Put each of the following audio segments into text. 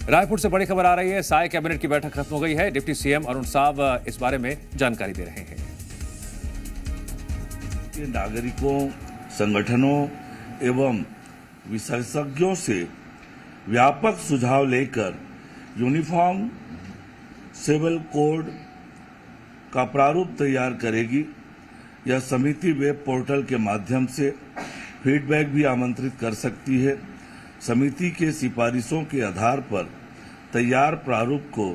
रायपुर से बड़ी खबर आ रही है। साय कैबिनेट की बैठक खत्म हो गई है। डिप्टी सीएम अरुण साव इस बारे में जानकारी दे रहे हैं। नागरिकों, संगठनों एवं विशेषज्ञों से व्यापक सुझाव लेकर यूनिफॉर्म सिविल कोड का प्रारूप तैयार करेगी। यह समिति वेब पोर्टल के माध्यम से फीडबैक भी आमंत्रित कर सकती है। समिति के सिफारिशों के आधार पर तैयार प्रारूप को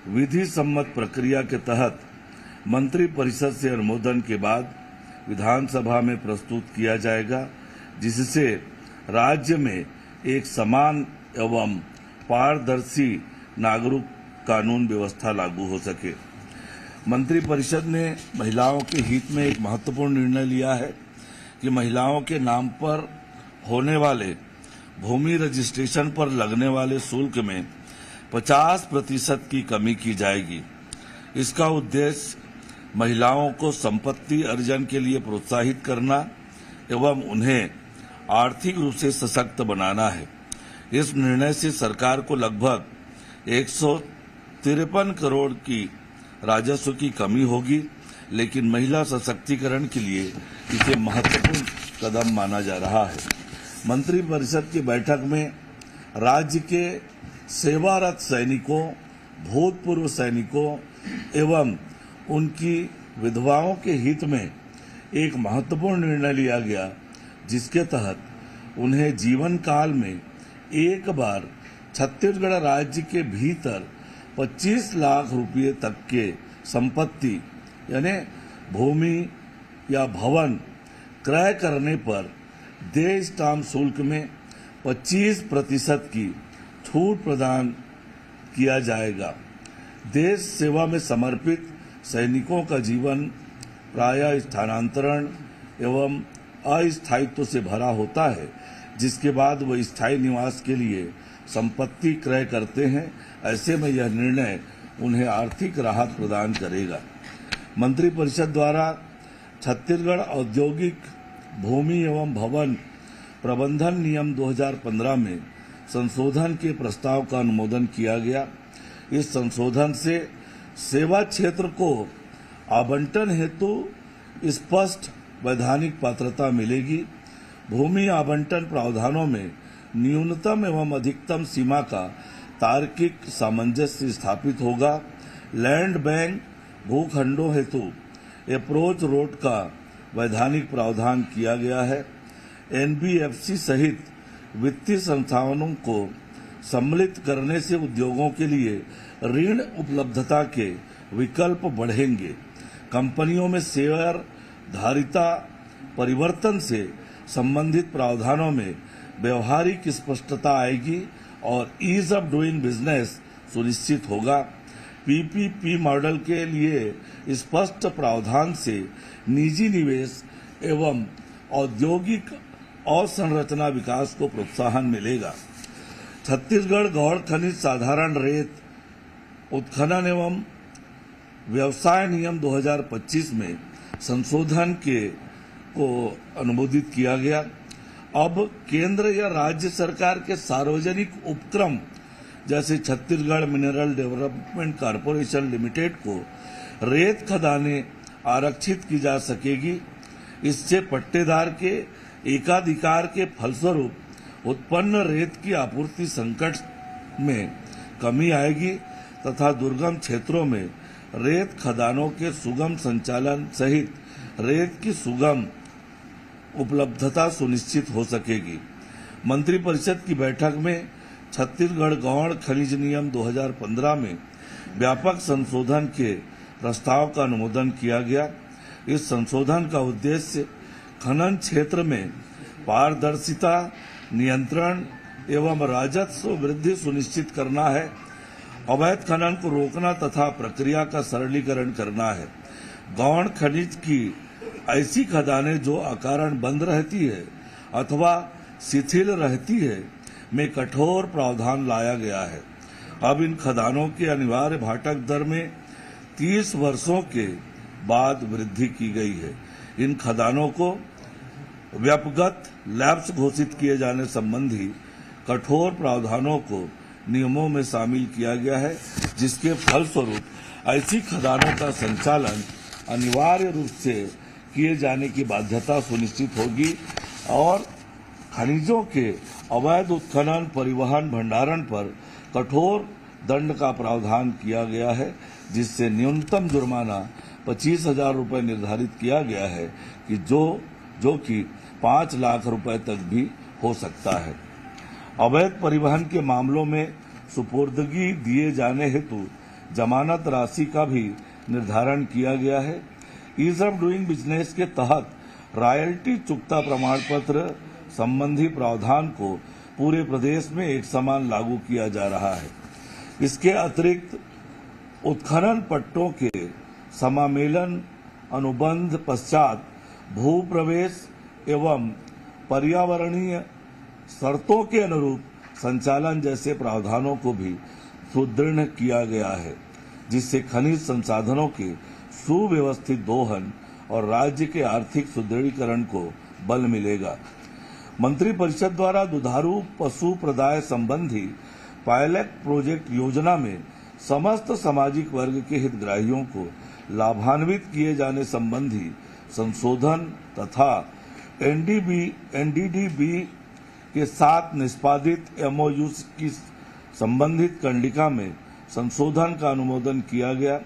विधि सम्मत प्रक्रिया के तहत मंत्रिपरिषद से अनुमोदन के बाद विधानसभा में प्रस्तुत किया जाएगा, जिससे राज्य में एक समान एवं पारदर्शी नागरिक कानून व्यवस्था लागू हो सके। मंत्रिपरिषद ने महिलाओं के हित में एक महत्वपूर्ण निर्णय लिया है कि महिलाओं के नाम पर होने वाले भूमि रजिस्ट्रेशन पर लगने वाले शुल्क में 50% की कमी की जाएगी। इसका उद्देश्य महिलाओं को संपत्ति अर्जन के लिए प्रोत्साहित करना एवं उन्हें आर्थिक रूप से सशक्त बनाना है। इस निर्णय से सरकार को लगभग 153 करोड़ की राजस्व की कमी होगी, लेकिन महिला सशक्तिकरण के लिए इसे महत्वपूर्ण कदम माना जा रहा है। मंत्रिपरिषद की बैठक में राज्य के सेवारत सैनिकों, भूतपूर्व सैनिकों एवं उनकी विधवाओं के हित में एक महत्वपूर्ण निर्णय लिया गया, जिसके तहत उन्हें जीवन काल में एक बार छत्तीसगढ़ राज्य के भीतर 25 लाख रुपये तक के संपत्ति यानी भूमि या भवन क्रय करने पर देय स्टाम्प शुल्क में 25% की छूट प्रदान किया जाएगा। देश सेवा में समर्पित सैनिकों का जीवन प्रायः स्थानांतरण एवं अस्थायित्व से भरा होता है, जिसके बाद वह स्थायी निवास के लिए संपत्ति क्रय करते हैं। ऐसे में यह निर्णय उन्हें आर्थिक राहत प्रदान करेगा। मंत्रिपरिषद द्वारा छत्तीसगढ़ औद्योगिक भूमि एवं भवन प्रबंधन नियम 2015 में संशोधन के प्रस्ताव का अनुमोदन किया गया। इस संशोधन से सेवा क्षेत्र को आवंटन हेतु स्पष्ट वैधानिक पात्रता मिलेगी। भूमि आवंटन प्रावधानों में न्यूनतम एवं अधिकतम सीमा का तार्किक सामंजस्य स्थापित होगा। लैंड बैंक भूखंडों हेतु अप्रोच रोड का वैधानिक प्रावधान किया गया है। एनबीएफसी सहित वित्तीय संस्थानों को सम्मिलित करने से उद्योगों के लिए ऋण उपलब्धता के विकल्प बढ़ेंगे। कंपनियों में शेयर धारिता परिवर्तन से संबंधित प्रावधानों में व्यवहारिक स्पष्टता आएगी और ईज ऑफ डूइंग बिजनेस सुनिश्चित होगा। पीपीपी मॉडल के लिए स्पष्ट प्रावधान से निजी निवेश एवं औद्योगिक अवसंरचना विकास को प्रोत्साहन मिलेगा। छत्तीसगढ़ गौड़ खनिज साधारण रेत उत्खनन एवं व्यवसाय नियम 2025 में संशोधन को अनुमोदित किया गया। अब केंद्र या राज्य सरकार के सार्वजनिक उपक्रम जैसे Chhattisgarh mineral development corporation limited को रेत खदानें आरक्षित की जा सकेगी। इससे पट्टेदार के एकाधिकार के फलस्वरूप उत्पन्न रेत की आपूर्ति संकट में कमी आएगी तथा दुर्गम क्षेत्रों में रेत खदानों के सुगम संचालन सहित रेत की सुगम उपलब्धता सुनिश्चित हो सकेगी। मंत्रिपरिषद की बैठक में छत्तीसगढ़ गौड़ खनिज नियम 2015 में व्यापक संशोधन के प्रस्ताव का अनुमोदन किया गया। इस संशोधन का उद्देश्य खनन क्षेत्र में पारदर्शिता, नियंत्रण एवं राजस्व वृद्धि सुनिश्चित करना है। अवैध खनन को रोकना तथा प्रक्रिया का सरलीकरण करना है। गौड़ खनिज की ऐसी खदानें जो अकारण बंद रहती है अथवा शिथिल रहती है में कठोर प्रावधान लाया गया है। अब इन खदानों के अनिवार्य भाटक दर में 30 वर्षों के बाद वृद्धि की गई है। इन खदानों को व्यापगत लैप्स घोषित किए जाने संबंधी कठोर प्रावधानों को नियमों में शामिल किया गया है, जिसके फलस्वरूप ऐसी खदानों का संचालन अनिवार्य रूप से किए जाने की बाध्यता सुनिश्चित होगी और खनिजों के अवैध उत्खनन, परिवहन, भंडारण पर कठोर दंड का प्रावधान किया गया है, जिससे न्यूनतम जुर्माना 25,000 रुपये निर्धारित किया गया है कि जो कि 5 लाख रुपए तक भी हो सकता है। अवैध परिवहन के मामलों में सुपुर्दगी दिए जाने हेतु जमानत राशि का भी निर्धारण किया गया है। ईज ऑफ डूइंग बिजनेस के तहत रॉयल्टी चुकता प्रमाण पत्र संबंधी प्रावधान को पूरे प्रदेश में एक समान लागू किया जा रहा है। इसके अतिरिक्त उत्खनन पट्टों के समामेलन अनुबंध पश्चात भू प्रवेश एवं पर्यावरणीय शर्तों के अनुरूप संचालन जैसे प्रावधानों को भी सुदृढ़ किया गया है, जिससे खनिज संसाधनों के सुव्यवस्थित दोहन और राज्य के आर्थिक सुदृढ़ीकरण को बल मिलेगा। मंत्रिपरिषद द्वारा दुधारू पशु प्रदाय संबंधी पायलट प्रोजेक्ट योजना में समस्त सामाजिक वर्ग के हितग्राहियों को लाभान्वित किए जाने संबंधी संशोधन तथा एनडीडीबी के साथ निष्पादित एमओयू की संबंधित कंडिका में संशोधन का अनुमोदन किया गया।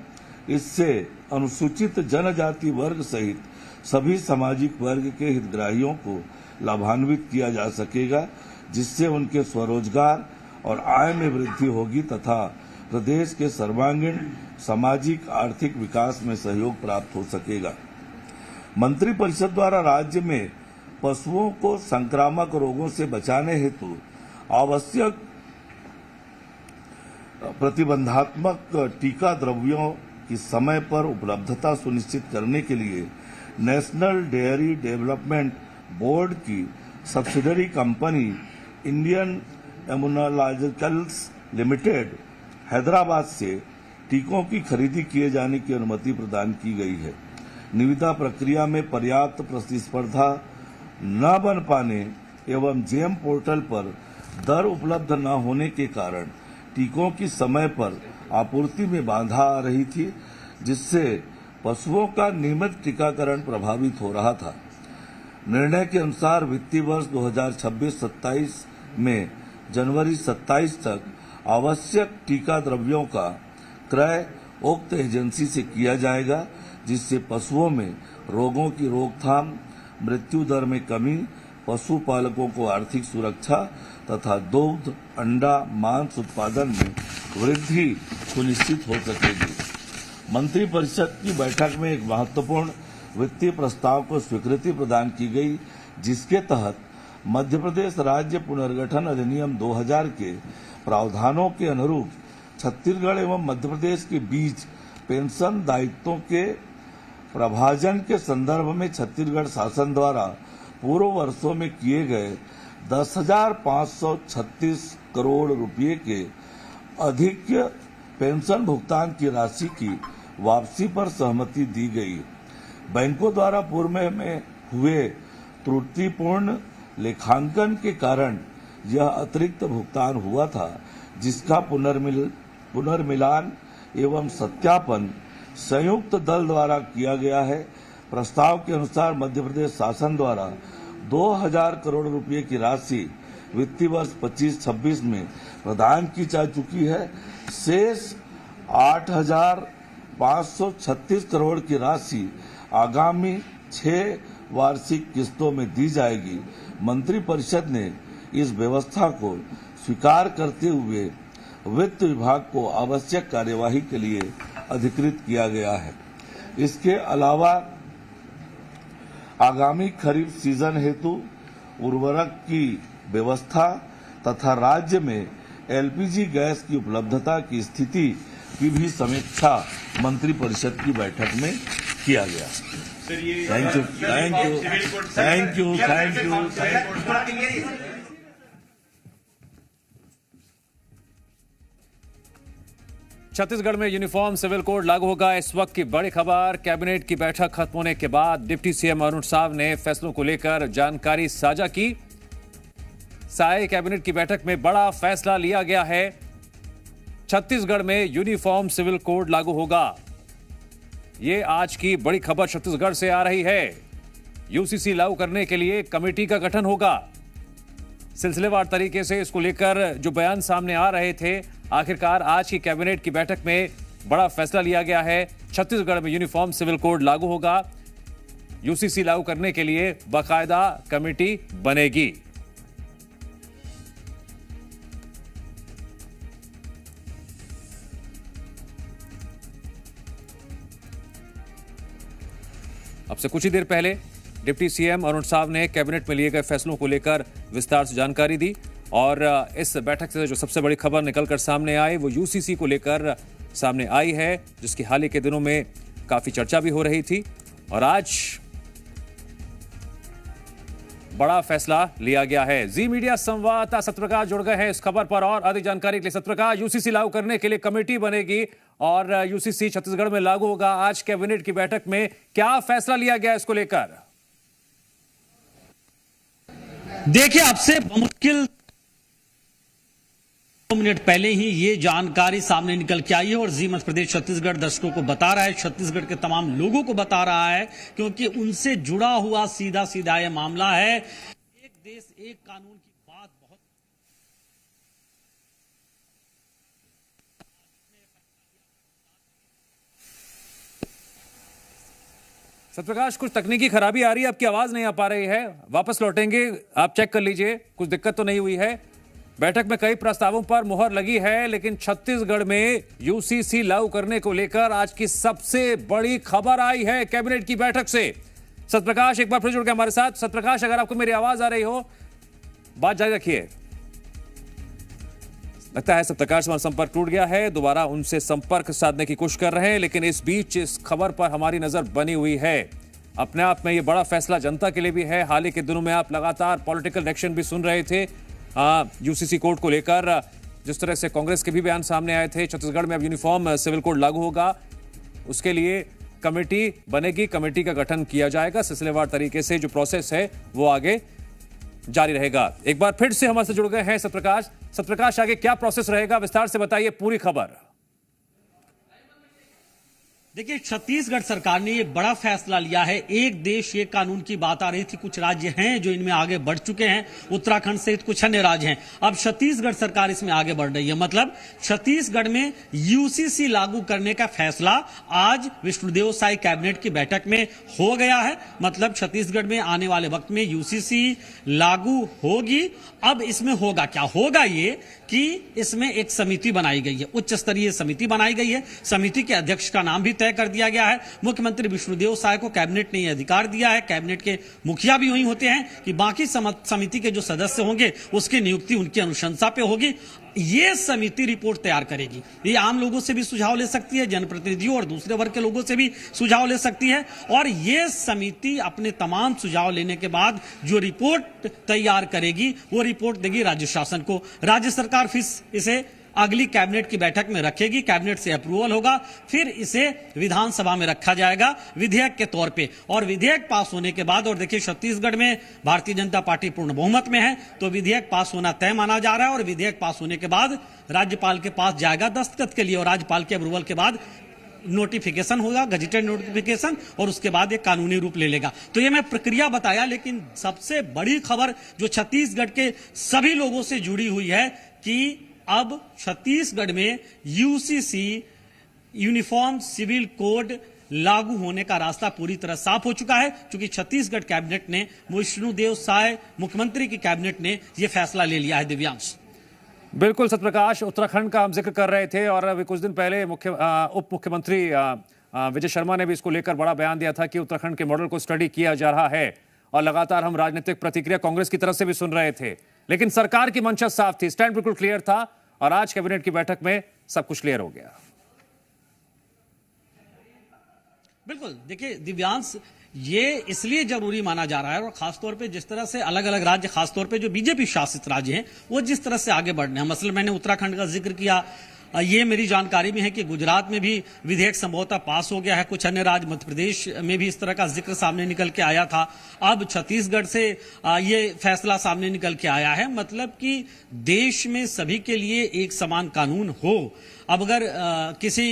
इससे अनुसूचित जनजाति वर्ग सहित सभी सामाजिक वर्ग के हितग्राहियों को लाभान्वित किया जा सकेगा, जिससे उनके स्वरोजगार और आय में वृद्धि होगी तथा प्रदेश के सर्वांगीण सामाजिक आर्थिक विकास में सहयोग प्राप्त हो सकेगा। मंत्रिपरिषद द्वारा राज्य में पशुओं को संक्रामक रोगों से बचाने हेतु आवश्यक प्रतिबंधात्मक टीका द्रव्यों की समय पर उपलब्धता सुनिश्चित करने के लिए नेशनल डेयरी डेवलपमेंट बोर्ड की subsidiary company Indian Immunologicals limited Hyderabad से टीकों की खरीदी किए जाने की अनुमति प्रदान की गई है। निविदा प्रक्रिया में पर्याप्त प्रतिस्पर्धा न बन पाने एवं जेम पोर्टल पर दर उपलब्ध न होने के कारण टीकों की समय पर आपूर्ति में बाधा आ रही थी, जिससे पशुओं का नियमित टीकाकरण प्रभावित हो रहा था। निर्णय के अनुसार वित्तीय वर्ष 2026-27 में जनवरी 27 तक आवश्यक टीका द्रव्यों का क्रय उक्त एजेंसी से किया जाएगा, जिससे पशुओं में रोगों की रोकथाम, मृत्यु दर में कमी, पशुपालकों को आर्थिक सुरक्षा तथा दुग्ध, अंडा, मांस उत्पादन में वृद्धि सुनिश्चित हो सकेगी। मंत्रिपरिषद की बैठक में एक महत्वपूर्ण वित्तीय प्रस्ताव को स्वीकृति प्रदान की गई, जिसके तहत मध्य प्रदेश राज्य पुनर्गठन अधिनियम 2000 के प्रावधानों के अनुरूप छत्तीसगढ़ एवं मध्य प्रदेश के बीच पेंशन दायित्वों के प्रभाजन के संदर्भ में छत्तीसगढ़ शासन द्वारा पूर्व वर्षों में किए गए 10,536 करोड़ रुपए के अधिक पेंशन भुगतान की राशि की वापसी पर सहमति दी गई। बैंकों द्वारा पूर्व में हुए त्रुटिपूर्ण लेखांकन के कारण यह अतिरिक्त भुगतान हुआ था, जिसका पुनर्मिलान एवं सत्यापन संयुक्त दल द्वारा किया गया है। प्रस्ताव के अनुसार मध्य प्रदेश शासन द्वारा 2,000 करोड़ रुपए की राशि वित्तीय वर्ष 25-26 में प्रदान की जा चुकी है। शेष 8,536 करोड़ की राशि आगामी 6 वार्षिक किस्तों में दी जाएगी। मंत्रिपरिषद ने इस व्यवस्था को स्वीकार करते हुए वित्त विभाग को आवश्यक कार्यवाही के लिए अधिकृत किया गया है। इसके अलावा आगामी खरीफ सीजन हेतु उर्वरक की व्यवस्था तथा राज्य में एलपीजी गैस की उपलब्धता की स्थिति की भी समीक्षा मंत्रिपरिषद की बैठक में किया गया। Thank you. छत्तीसगढ़ में यूनिफॉर्म सिविल कोड लागू होगा। इस वक्त की बड़ी खबर, कैबिनेट की बैठक खत्म होने के बाद डिप्टी सीएम अरुण साव ने फैसलों को लेकर जानकारी साझा की। साय कैबिनेट की बैठक में बड़ा फैसला लिया गया है। छत्तीसगढ़ में यूनिफॉर्म सिविल कोड लागू होगा। ये आज की बड़ी खबर छत्तीसगढ़ से आ रही है। यूसीसी लागू करने के लिए कमेटी का गठन होगा। सिलसिलेवार तरीके से इसको लेकर जो बयान सामने आ रहे थे, आखिरकार आज की कैबिनेट की बैठक में बड़ा फैसला लिया गया है। छत्तीसगढ़ में यूनिफॉर्म सिविल कोड लागू होगा। यूसीसी लागू करने के लिए बाकायदा कमेटी बनेगी। अब से कुछ ही देर पहले डिप्टी सीएम अरुण साव ने कैबिनेट में लिए गए फैसलों को लेकर विस्तार से जानकारी दी और इस बैठक से जो सबसे बड़ी खबर निकलकर सामने आई वो यूसीसी को लेकर सामने आई है, जिसकी हाल ही के दिनों में काफी चर्चा भी हो रही थी और आज बड़ा फैसला लिया गया है। जी मीडिया संवाददाता सत्यप्रकाश जुड़ गए हैं इस खबर पर और अधिक जानकारी के लिए। सत्यप्रकाश, यूसीसी लागू करने के लिए कमेटी बनेगी और यूसीसी छत्तीसगढ़ में लागू होगा। आज कैबिनेट की बैठक में क्या फैसला लिया गया इसको लेकर? देखिए, आपसे मुश्किल 2 मिनट पहले ही ये जानकारी सामने निकल के आई है और जी मध्य प्रदेश छत्तीसगढ़ दर्शकों को बता रहा है, छत्तीसगढ़ के तमाम लोगों को बता रहा है, क्योंकि उनसे जुड़ा हुआ सीधा सीधा यह मामला है। एक देश एक कानून की बात बहुत सत्यप्रकाश, कुछ तकनीकी खराबी आ रही है, आपकी आवाज नहीं आ पा रही है। वापस लौटेंगे, आप चेक कर लीजिए, कुछ दिक्कत तो नहीं हुई है। बैठक में कई प्रस्तावों पर मुहर लगी है, लेकिन छत्तीसगढ़ में यूसीसी लागू करने को लेकर आज की सबसे बड़ी खबर आई है कैबिनेट की बैठक से। सत्यप्रकाश एक बार फिर जुड़ गए हमारे साथ। सत्यप्रकाश, अगर आपको मेरी आवाज आ रही हो, बात जारी रखिए। लगता है सत्यप्रकाश हमारा संपर्क टूट गया है, दोबारा उनसे संपर्क साधने की कोशिश कर रहे हैं, लेकिन इस बीच इस खबर पर हमारी नजर बनी हुई है। अपने आप में यह बड़ा फैसला जनता के लिए भी है। हाल ही के दिनों में आप लगातार पॉलिटिकल रिएक्शन भी सुन रहे थे यूसीसी कोड को लेकर, जिस तरह से कांग्रेस के भी बयान सामने आए थे। छत्तीसगढ़ में अब यूनिफॉर्म सिविल कोड लागू होगा, उसके लिए कमेटी बनेगी, कमेटी का गठन किया जाएगा। सिलसिलेवार तरीके से जो प्रोसेस है वो आगे जारी रहेगा। एक बार फिर से हमारे से जुड़ गए हैं सत्यप्रकाश। सत्यप्रकाश, आगे क्या प्रोसेस रहेगा, विस्तार से बताइए पूरी खबर। देखिए, छत्तीसगढ़ सरकार ने ये बड़ा फैसला लिया है। एक देश एक कानून की बात आ रही थी, कुछ राज्य हैं जो इनमें आगे बढ़ चुके हैं, उत्तराखंड सहित कुछ अन्य राज्य हैं। अब छत्तीसगढ़ सरकार इसमें आगे बढ़ रही है। मतलब छत्तीसगढ़ में यूसीसी लागू करने का फैसला आज विष्णुदेव साय कैबिनेट की बैठक में हो गया है। मतलब छत्तीसगढ़ में आने वाले वक्त में यूसीसी लागू होगी। अब इसमें होगा क्या? होगा ये कि इसमें एक समिति बनाई गई है, उच्च स्तरीय समिति बनाई गई है। समिति के अध्यक्ष का नाम भी तय कर दिया गया है। मुख्यमंत्री विष्णुदेव साय को कैबिनेट ने यह अधिकार दिया है। कैबिनेट के मुखिया भी वही होते हैं कि बाकी समिति के जो सदस्य होंगे उसकी नियुक्ति उनकी अनुशंसा पे होगी। ये समिति रिपोर्ट तैयार करेगी। ये आम लोगों से भी सुझाव ले सकती है, जनप्रतिनिधियों और दूसरे वर्ग के लोगों से भी सुझाव ले सकती है और ये समिति अपने तमाम सुझाव लेने के बाद जो रिपोर्ट तैयार करेगी वो रिपोर्ट देगी राज्य शासन को। राज्य सरकार फिर इसे अगली कैबिनेट की बैठक में रखेगी, कैबिनेट से अप्रूवल होगा, फिर इसे विधानसभा में रखा जाएगा विधेयक के तौर पे। और विधेयक पास होने के बाद, और देखिए छत्तीसगढ़ में भारतीय जनता पार्टी पूर्ण बहुमत में है, तो विधेयक पास होना तय माना जा रहा है और विधेयक पास होने के बाद राज्यपाल के पास जाएगा दस्तखत के लिए और राज्यपाल के अप्रूवल के बाद नोटिफिकेशन होगा, गजेटेड नोटिफिकेशन, और उसके बाद एक कानूनी रूप ले लेगा। तो ये मैं प्रक्रिया बताया, लेकिन सबसे बड़ी खबर जो छत्तीसगढ़ के सभी लोगों से जुड़ी हुई है कि अब छत्तीसगढ़ में यूसीसी यूनिफॉर्म सिविल कोड लागू होने का रास्ता पूरी तरह साफ हो चुका है, क्योंकि छत्तीसगढ़ कैबिनेट ने, विष्णुदेव साय मुख्यमंत्री की कैबिनेट ने यह फैसला ले लिया है। दिव्यांश, बिल्कुल सत्यप्रकाश, उत्तराखंड का हम जिक्र कर रहे थे और अभी कुछ दिन पहले उप मुख्यमंत्री विजय शर्मा ने भी इसको लेकर बड़ा बयान दिया था कि उत्तराखंड के मॉडल को स्टडी किया जा रहा है और लगातार हम राजनीतिक प्रतिक्रिया कांग्रेस की तरफ से भी सुन रहे थे, लेकिन सरकार की मंशा साफ थी, स्टैंड बिल्कुल क्लियर था और आज कैबिनेट की बैठक में सब कुछ क्लियर हो गया। बिल्कुल, देखिए दिव्यांश, ये इसलिए जरूरी माना जा रहा है और खासतौर पे जिस तरह से अलग अलग राज्य, खासतौर पे जो बीजेपी शासित राज्य हैं, वो जिस तरह से आगे बढ़ रहे हैं। मसलन मैंने उत्तराखंड का जिक्र किया, ये मेरी जानकारी में है कि गुजरात में भी विधेयक संभवतः पास हो गया है। कुछ अन्य राज्य, मध्य प्रदेश में भी इस तरह का जिक्र सामने निकल के आया था। अब छत्तीसगढ़ से ये फैसला सामने निकल के आया है। मतलब कि देश में सभी के लिए एक समान कानून हो। अब अगर किसी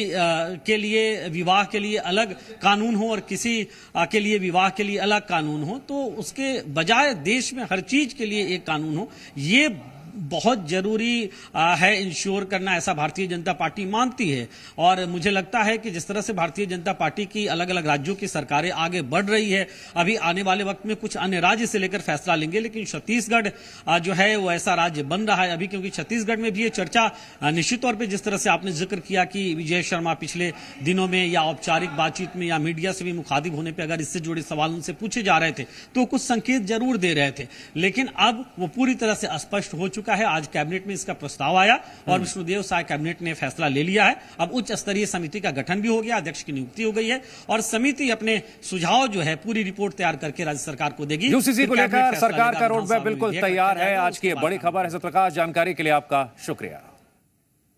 के लिए विवाह के लिए अलग कानून हो और किसी के लिए विवाह के लिए अलग कानून हो, तो उसके बजाय देश में हर चीज के लिए एक कानून हो, ये बहुत जरूरी है इंश्योर करना, ऐसा भारतीय जनता पार्टी मानती है। और मुझे लगता है कि जिस तरह से भारतीय जनता पार्टी की अलग अलग राज्यों की सरकारें आगे बढ़ रही है, अभी आने वाले वक्त में कुछ अन्य राज्य से लेकर फैसला लेंगे, लेकिन छत्तीसगढ़ जो है वो ऐसा राज्य बन रहा है अभी, क्योंकि छत्तीसगढ़ में भी ये चर्चा निश्चित तौर पर, जिस तरह से आपने जिक्र किया कि विजय शर्मा पिछले दिनों में या औपचारिक बातचीत में या मीडिया से भी मुखातिब होने पर अगर इससे जुड़े सवाल उनसे पूछे जा रहे थे तो कुछ संकेत जरूर दे रहे थे, लेकिन अब वो पूरी तरह से स्पष्ट हो चुका है। आज कैबिनेट में इसका प्रस्ताव आया और विष्णुदेव साय कैबिनेट ने फैसला ले लिया है। अब उच्च स्तरीय समिति का गठन भी हो गया, अध्यक्ष की नियुक्ति हो गई है और समिति अपने सुझाव जो है पूरी रिपोर्ट तैयार करके राज्य सरकार को देगी। यूसीसी को लेकर सरकार का रोड मैप बिल्कुल तैयार है। आज की बड़ी खबर है। सत्यप्रकाश, जानकारी के लिए आपका शुक्रिया।